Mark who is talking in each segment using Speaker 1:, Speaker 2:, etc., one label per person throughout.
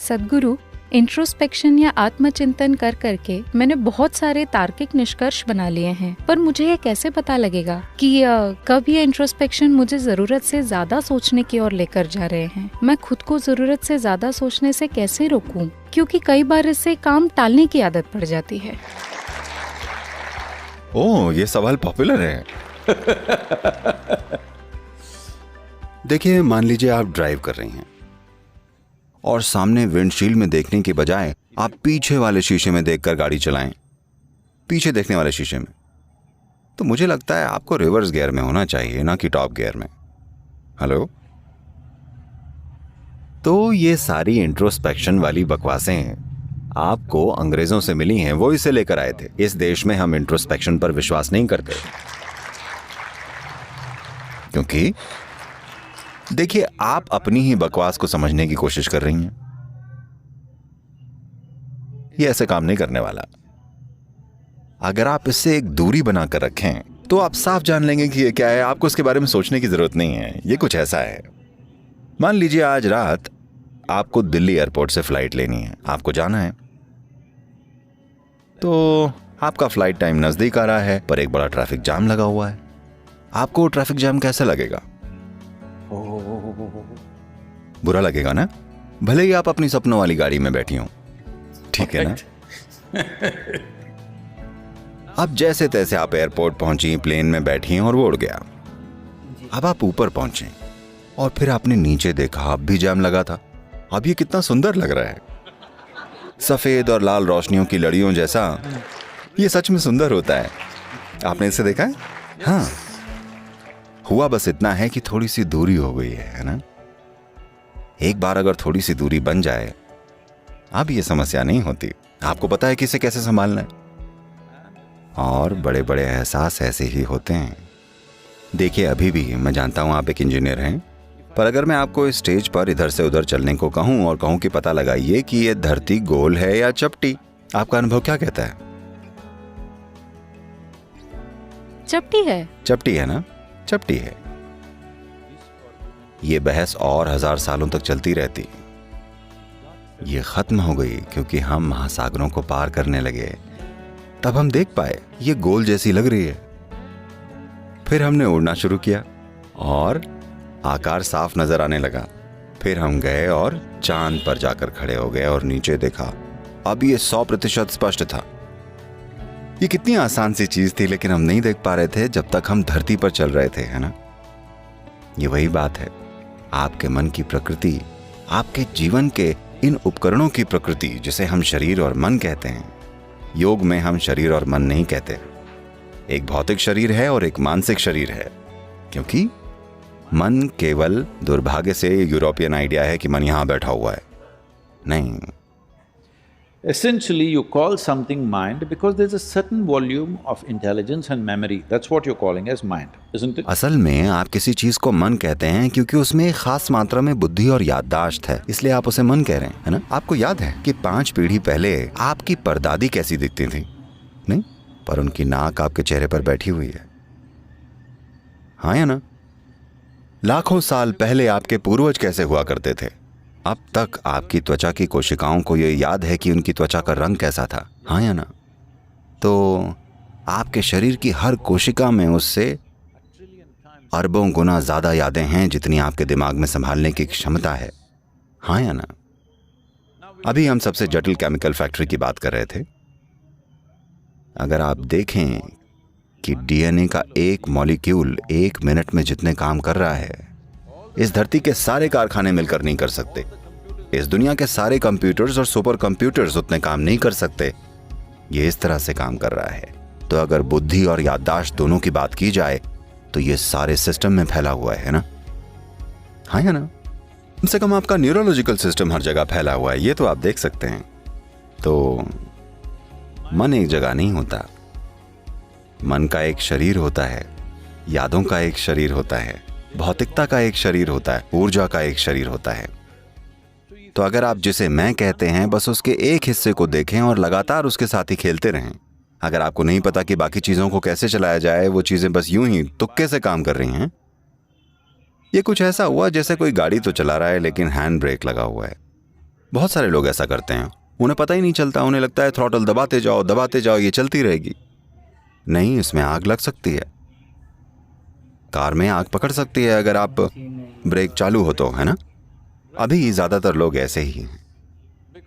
Speaker 1: सद्गुरु, introspection या आत्मचिंतन कर करके मैंने बहुत सारे तार्किक निष्कर्ष बना लिए हैं, पर मुझे ये कैसे पता लगेगा कि कब ये इंट्रोस्पेक्शन मुझे जरूरत से ज्यादा सोचने की ओर लेकर जा रहे हैं। मैं खुद को जरूरत से ज्यादा सोचने से कैसे रोकूं, क्योंकि कई बार इससे काम टालने की आदत पड़ जाती है।
Speaker 2: ओह, ये सवाल पॉपुलर है। देखिए, मान लीजिए आप ड्राइव कर रही हैं और सामने विंडशील्ड में देखने के बजाय आप पीछे वाले शीशे में देखकर गाड़ी चलाएं, पीछे देखने वाले शीशे में, तो मुझे लगता है आपको रिवर्स गियर में होना चाहिए, ना कि टॉप गियर में। हेलो? तो ये सारी इंट्रोस्पेक्शन वाली बकवासें आपको अंग्रेजों से मिली हैं, वो इसे लेकर आए थे। इस देश में हम इंट्रोस्पेक्शन पर विश्वास नहीं करते, क्योंकि देखिए, आप अपनी ही बकवास को समझने की कोशिश कर रही हैं। ये ऐसे काम नहीं करने वाला। अगर आप इससे एक दूरी बनाकर रखें तो आप साफ जान लेंगे कि ये क्या है। आपको इसके बारे में सोचने की जरूरत नहीं है। ये कुछ ऐसा है, मान लीजिए आज रात आपको दिल्ली एयरपोर्ट से फ्लाइट लेनी है, आपको जाना है, तो आपका फ्लाइट टाइम नजदीक आ रहा है, पर एक बड़ा ट्रैफिक जाम लगा हुआ है। आपको ट्रैफिक जाम कैसा लगेगा? बुरा लगेगा ना, भले ही आप अपनी सपनों वाली गाड़ी में बैठी हो, ठीक है ना? अब जैसे तैसे आप एयरपोर्ट पहुंची, प्लेन में बैठी और वो उड़ गया। अब आप ऊपर पहुंचे और फिर आपने नीचे देखा, अब भी जाम लगा था। अब ये कितना सुंदर लग रहा है, सफेद और लाल रोशनियों की लड़ियों जैसा। ये सच में सुंदर होता है। आपने इसे देखा है? हाँ, हुआ बस इतना है कि थोड़ी सी दूरी हो गई है ना? एक बार अगर थोड़ी सी दूरी बन जाए, अब ये समस्या नहीं होती। आपको पता है कि इसे कैसे संभालना है। और बड़े बड़े एहसास ऐसे ही होते हैं। देखिए, अभी भी मैं जानता हूं आप एक इंजीनियर हैं, पर अगर मैं आपको इस स्टेज पर इधर से उधर चलने को कहूं और कहूं कि पता लगाइए कि ये धरती गोल है या चपटी, आपका अनुभव क्या कहता है?
Speaker 1: चपटी है।
Speaker 2: चपटी है ना? चपटी है। ये बहस और 1000 सालों तक चलती रहती। ये खत्म हो गई क्योंकि हम महासागरों को पार करने लगे। तब हम देख पाए ये गोल जैसी लग रही है। फिर हमने उड़ना शुरू किया और आकार साफ नजर आने लगा। फिर हम गए और चांद पर जाकर खड़े हो गए और नीचे देखा। अब ये 100% स्पष्ट था। ये कितनी आसान सी चीज थी, लेकिन हम नहीं देख पा रहे थे जब तक हम धरती पर चल रहे थे, है ना? ये वही बात है। आपके मन की प्रकृति, आपके जीवन के इन उपकरणों की प्रकृति, जिसे हम शरीर और मन कहते हैं। योग में हम शरीर और मन नहीं कहते। एक भौतिक शरीर है और एक मानसिक शरीर है, क्योंकि मन केवल, दुर्भाग्य से यूरोपियन आइडिया है कि मन यहां बैठा हुआ है। नहीं।
Speaker 3: Essentially, you call something mind because there's a certain volume of intelligence and memory. That's what you're calling as mind, isn't it?
Speaker 2: असल में आप किसी चीज को मन कहते हैं क्योंकि उसमें एक खास मात्रा में बुद्धि और याददाश्त है, इसलिए आप उसे मन कह रहे हैं, है ना? आपको याद है कि 5 पीढ़ी पहले आपकी परदादी कैसी दिखती थी? नहीं, पर उनकी नाक आपके चेहरे पर बैठी हुई है। हाँ या ना? लाखों साल पहले आपके पूर्वज कैसे हुआ करते थे? अब तक आपकी त्वचा की कोशिकाओं को यह याद है कि उनकी त्वचा का रंग कैसा था। हाँ या ना? तो आपके शरीर की हर कोशिका में उससे अरबों गुना ज्यादा यादें हैं जितनी आपके दिमाग में संभालने की क्षमता है। हाँ या ना? अभी हम सबसे जटिल केमिकल फैक्ट्री की बात कर रहे थे। अगर आप देखें कि डीएनए का एक मॉलिक्यूल 1 मिनट में जितने काम कर रहा है, इस धरती के सारे कारखाने मिलकर नहीं कर सकते। इस दुनिया के सारे कंप्यूटर्स और सुपर कंप्यूटर्स उतने काम नहीं कर सकते। ये इस तरह से काम कर रहा है। तो अगर बुद्धि और याददाश्त दोनों की बात की जाए तो ये सारे सिस्टम में फैला हुआ है ना? हाँ या ना? कम से कम आपका न्यूरोलॉजिकल सिस्टम हर जगह फैला हुआ है, ये तो आप देख सकते हैं। तो मन एक जगह नहीं होता। मन का एक शरीर होता है, यादों का एक शरीर होता है, भौतिकता का एक शरीर होता है, ऊर्जा का एक शरीर होता है। तो अगर आप जिसे मैं कहते हैं बस उसके एक हिस्से को देखें और लगातार उसके साथ ही खेलते रहें। अगर आपको नहीं पता कि बाकी चीजों को कैसे चलाया जाए, वो चीजें बस यूं ही तुक्के से काम कर रही हैं। ये कुछ ऐसा हुआ जैसे कोई गाड़ी तो चला रहा है लेकिन हैंड ब्रेक लगा हुआ है। बहुत सारे लोग ऐसा करते हैं, उन्हें पता ही नहीं चलता, उन्हें लगता है थ्रॉटल दबाते जाओ ये चलती रहेगी। नहीं, इसमें आग लग सकती है, कार में आग पकड़ सकती है अगर आप ब्रेक चालू हो तो, है ना। अभी ज़्यादातर लोग ऐसे ही हैं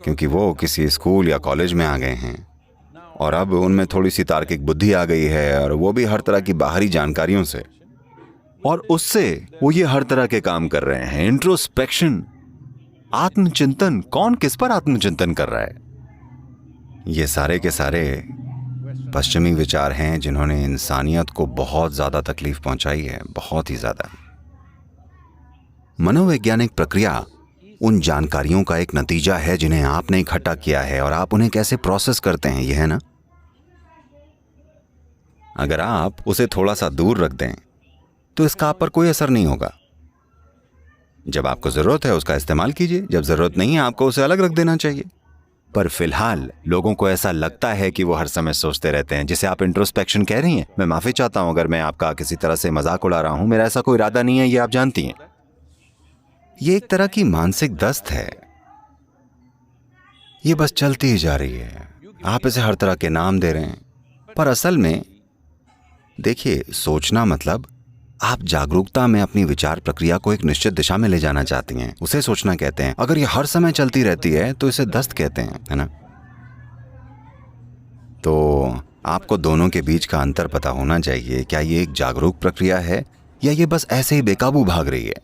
Speaker 2: क्योंकि वो किसी स्कूल या कॉलेज में आ गए हैं और अब उनमें थोड़ी सी तार्किक बुद्धि आ गई है, और वो भी हर तरह की बाहरी जानकारियों से, और उससे वो ये हर तरह के काम कर रहे हैं। इंट्रोस्पेक्शन, आत्मचिंतन, कौन किस पर आत्मचिंतन कर रहा है? ये सारे के सारे पश्चिमी विचार हैं जिन्होंने इंसानियत को बहुत ज्यादा तकलीफ पहुंचाई है, बहुत ही ज्यादा। मनोवैज्ञानिक प्रक्रिया उन जानकारियों का एक नतीजा है जिन्हें आपने इकट्ठा किया है और आप उन्हें कैसे प्रोसेस करते हैं, यह है ना। अगर आप उसे थोड़ा सा दूर रख दें तो इसका आप पर कोई असर नहीं होगा। जब आपको जरूरत है उसका इस्तेमाल कीजिए, जब जरूरत नहीं है आपको उसे अलग रख देना चाहिए। पर फिलहाल लोगों को ऐसा लगता है कि वो हर समय सोचते रहते हैं, जिसे आप इंट्रोस्पेक्शन कह रही हैं। मैं माफी चाहता हूं अगर मैं आपका किसी तरह से मजाक उड़ा रहा हूं, मेरा ऐसा कोई इरादा नहीं है, ये आप जानती हैं। ये एक तरह की मानसिक दस्त है, ये बस चलती ही जा रही है। आप इसे हर तरह के नाम दे रहे हैं, पर असल में देखिए, सोचना मतलब आप जागरूकता में अपनी विचार प्रक्रिया को एक निश्चित दिशा में ले जाना चाहती हैं, उसे सोचना कहते हैं। अगर ये हर समय चलती रहती है तो इसे दस्त कहते हैं, है ना। तो आपको दोनों के बीच का अंतर पता होना चाहिए। क्या ये एक जागरूक प्रक्रिया है या ये बस ऐसे ही बेकाबू भाग रही है?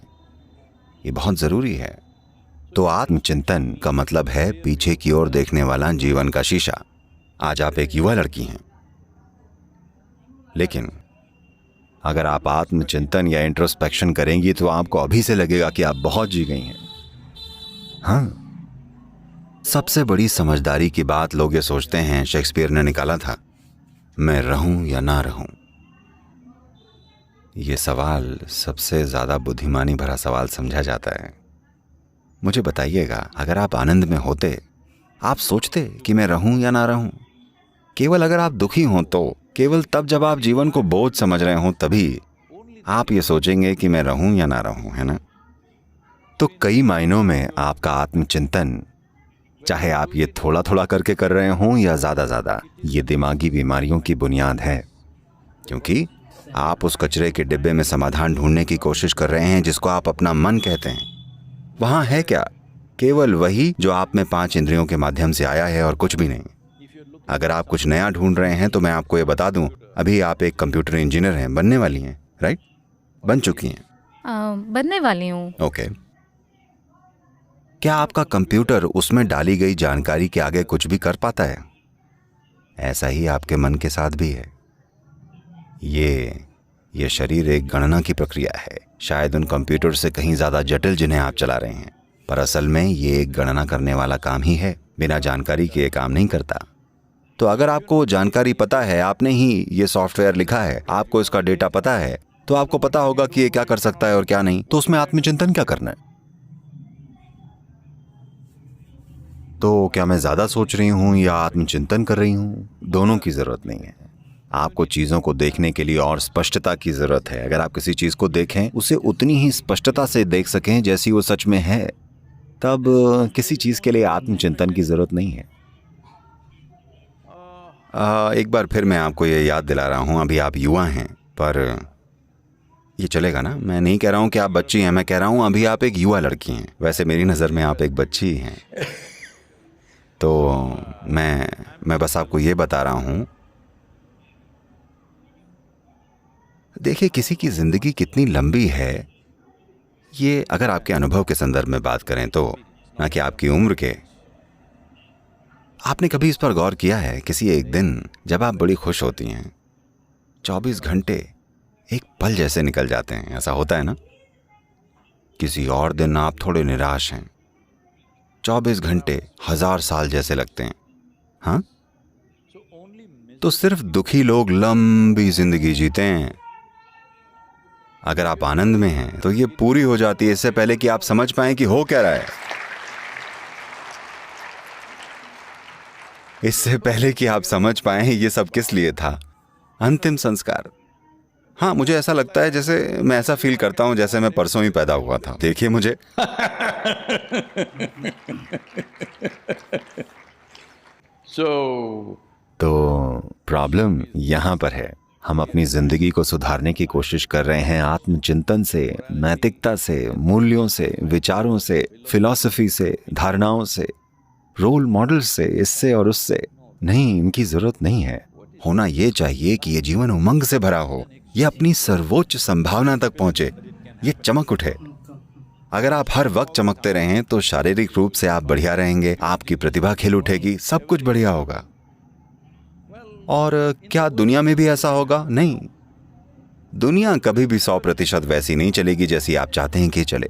Speaker 2: ये बहुत जरूरी है। तो आत्मचिंतन का मतलब है पीछे की ओर देखने वाला जीवन का शीशा। आज आप एक युवा लड़की हैं, लेकिन अगर आप आत्मचिंतन या इंट्रोस्पेक्शन करेंगी तो आपको अभी से लगेगा कि आप बहुत जी गई हैं। हाँ, सबसे बड़ी समझदारी की बात लोग ये सोचते हैं, शेक्सपियर ने निकाला था, मैं रहूं या ना रहूं। ये सवाल सबसे ज्यादा बुद्धिमानी भरा सवाल समझा जाता है। मुझे बताइएगा, अगर आप आनंद में होते, आप सोचते कि मैं रहूं या ना रहूं? केवल अगर आप दुखी हों तो, केवल तब जब आप जीवन को बोझ समझ रहे हों तभी आप ये सोचेंगे कि मैं रहूं या ना रहूं, है ना। तो कई मायनों में आपका आत्मचिंतन, चाहे आप ये थोड़ा थोड़ा करके कर रहे हों या ज्यादा, ये दिमागी बीमारियों की बुनियाद है, क्योंकि आप उस कचरे के डिब्बे में समाधान ढूंढने की कोशिश कर रहे हैं जिसको आप अपना मन कहते हैं। वहां है क्या? केवल वही जो आप में 5 इंद्रियों के माध्यम से आया है और कुछ भी नहीं। अगर आप कुछ नया ढूंढ रहे हैं तो मैं आपको ये बता दूं, अभी आप एक कंप्यूटर इंजीनियर हैं, बनने वाली हैं, राइट? बन चुकी हैं?
Speaker 1: बनने वाली हूँ।
Speaker 2: ओके। क्या आपका कंप्यूटर उसमें डाली गई जानकारी के आगे कुछ भी कर पाता है? ऐसा ही आपके मन के साथ भी है। ये शरीर एक गणना की प्रक्रिया है, शायद उन कंप्यूटर से कहीं ज्यादा जटिल जिन्हें आप चला रहे हैं, पर असल में ये एक गणना करने वाला काम ही है। बिना जानकारी के काम नहीं करता। तो अगर आपको जानकारी पता है, आपने ही ये सॉफ्टवेयर लिखा है, आपको इसका डेटा पता है, तो आपको पता होगा कि ये क्या कर सकता है और क्या नहीं। तो उसमें आत्मचिंतन क्या करना है? तो क्या मैं ज्यादा सोच रही हूं या आत्मचिंतन कर रही हूं? दोनों की जरूरत नहीं है। आपको चीजों को देखने के लिए और स्पष्टता की जरूरत है। अगर आप किसी चीज को देखें, उसे उतनी ही स्पष्टता से देख सकें जैसी वो सच में है, तब किसी चीज के लिए आत्मचिंतन की जरूरत नहीं है। एक बार फिर मैं आपको ये याद दिला रहा हूं, अभी आप युवा हैं, पर ये चलेगा ना। मैं नहीं कह रहा हूं कि आप बच्ची हैं, मैं कह रहा हूं अभी आप एक युवा लड़की हैं। वैसे मेरी नजर में आप एक बच्ची ही हैं। तो मैं बस आपको ये बता रहा हूं, देखिए किसी की जिंदगी कितनी लंबी है, ये अगर आपके अनुभव के संदर्भ में बात करें तो, ना कि आपकी उम्र के। आपने कभी इस पर गौर किया है, किसी एक दिन जब आप बड़ी खुश होती हैं, 24 घंटे एक पल जैसे निकल जाते हैं, ऐसा होता है ना। किसी और दिन आप थोड़े निराश हैं, 24 घंटे 1000 साल जैसे लगते हैं। हाँ, तो सिर्फ दुखी लोग लंबी जिंदगी जीते हैं। अगर आप आनंद में हैं तो ये पूरी हो जाती है इससे पहले कि आप समझ पाएं कि हो क्या रहा है, इससे पहले कि आप समझ पाएं ये सब किस लिए था। अंतिम संस्कार, हाँ, मुझे ऐसा लगता है जैसे मैं ऐसा फील करता हूँ जैसे मैं परसों ही पैदा हुआ था। देखिए मुझे। तो प्रॉब्लम यहाँ पर है। हम अपनी जिंदगी को सुधारने की कोशिश कर रहे हैं आत्मचिंतन से, नैतिकता से, मूल्यों से, विचारों से, फिलॉसफी से, धारणाओं से, रोल मॉडल से, इससे और उससे। नहीं, इनकी जरूरत नहीं है। होना ये चाहिए कि ये जीवन उमंग से भरा हो, ये अपनी सर्वोच्च संभावना तक पहुंचे, ये चमक उठे। अगर आप हर वक्त चमकते रहें तो शारीरिक रूप से आप बढ़िया रहेंगे, आपकी प्रतिभा खिल उठेगी, सब कुछ बढ़िया होगा। और क्या दुनिया में भी ऐसा होगा? नहीं, दुनिया कभी भी 100% वैसी नहीं चलेगी जैसी आप चाहते हैं कि चले।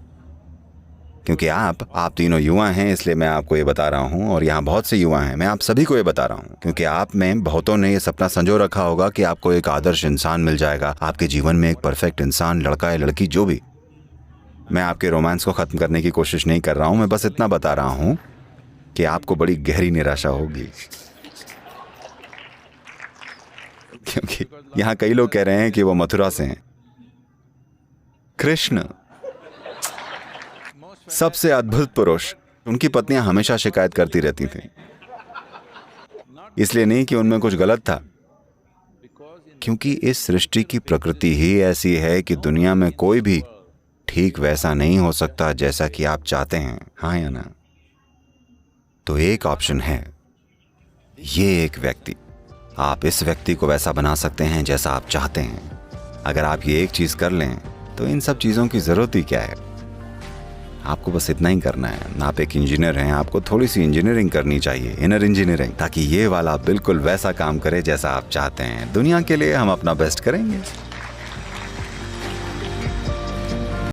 Speaker 2: क्योंकि आप तीनों युवा हैं, इसलिए मैं आपको ये बता रहा हूँ, और यहाँ बहुत से युवा हैं, मैं आप सभी को ये बता रहा हूँ, क्योंकि आप में बहुतों ने ये सपना संजो रखा होगा कि आपको एक आदर्श इंसान मिल जाएगा, आपके जीवन में एक परफेक्ट इंसान, लड़का या लड़की, जो भी। मैं आपके रोमांस को खत्म करने की कोशिश नहीं कर रहा हूँ, मैं बस इतना बता रहा हूँ कि आपको बड़ी गहरी निराशा होगी। क्योंकि यहाँ कई लोग कह रहे हैं कि वो मथुरा से हैं। कृष्ण सबसे अद्भुत पुरुष, उनकी पत्नियां हमेशा शिकायत करती रहती थीं। इसलिए नहीं कि उनमें कुछ गलत था, क्योंकि इस सृष्टि की प्रकृति ही ऐसी है कि दुनिया में कोई भी ठीक वैसा नहीं हो सकता जैसा कि आप चाहते हैं। हाँ या ना? तो एक ऑप्शन है, ये एक व्यक्ति। आप इस व्यक्ति को वैसा बना सकते हैं जैसा आप चाहते हैं। अगर आप ये एक चीज कर लें तो इन सब चीजों की जरूरत ही क्या है? आपको बस इतना ही करना है। आप एक इंजीनियर हैं, आपको थोड़ी सी इंजीनियरिंग करनी चाहिए, इनर इंजीनियरिंग, ताकि ये वाला बिल्कुल वैसा काम करे जैसा आप चाहते हैं। दुनिया के लिए हम अपना बेस्ट करेंगे।